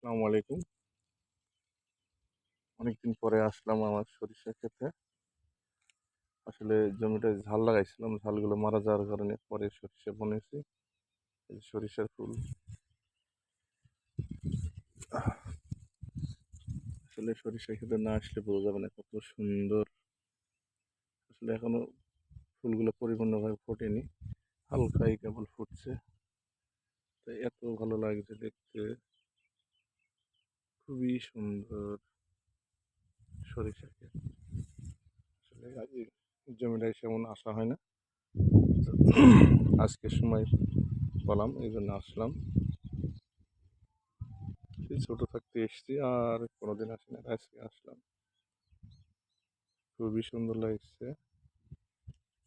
আসসালামু আলাইকুম। অনেকদিন পরে আসলাম আমার সরিষা ক্ষেতে। আসলে জমিটায় ঝাল লাগাইছিলাম। ঝালগুলো মারা যাওয়ার কারণে পরে সরিষা বুনেছি। এই সরিষার ফুল। আসলে সরিষা ক্ষেতে না আসলে বোঝা যাবে না কত সুন্দর। আসলে এখনো ফুলগুলো পরিপূর্ণভাবে ফোটেনি। হালকাই কেবল ফুটছে। তো এত ভালো লাগছে দেখতে। খুবই সুন্দর সরিষা ক্ষেত। আসলে আজ এই জমিটায় সেমন আসা হয় না। তো আজকে সময় পেলাম এই জন্য আসলাম। সেই ছোট থাকতে এসেছি আর কোনোদিন আসি না, আজকে আসলাম। খুবই সুন্দর লাগছে,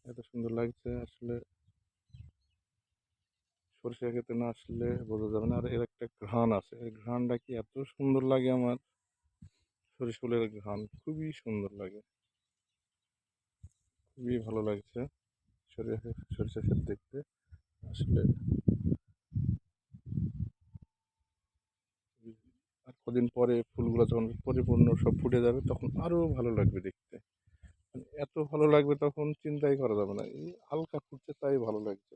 এত সুন্দর লাগছে আসলে সরিষা খেতে না আসলে বোঝা যাবে না। আর এর একটা ঘ্রাণ আছে, এই ঘ্রাণটা কি এত সুন্দর লাগে আমার। সরিষা ফুলের ঘ্রাণ খুবই সুন্দর লাগে, খুবই ভালো লাগছে সরিষা ক্ষেত দেখতে। আসলে আর কদিন পরে ফুলগুলো যখন পরিপূর্ণ সব ফুটে যাবে তখন আরো ভালো লাগবে দেখতে। মানে এত ভালো লাগবে তখন চিন্তাই করা যাবে না। এই হালকা ফুটছে তাই ভালো লাগছে।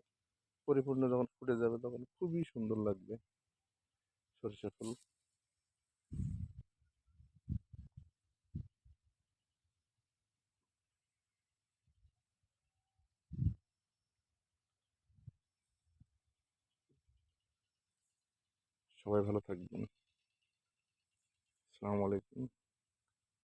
পরিপূর্ণ যখন ফুটে যাবে তখন খুবই সুন্দর লাগবে সরিষা ফুল। সবাই ভালো থাকবেন। আসসালামু আলাইকুম।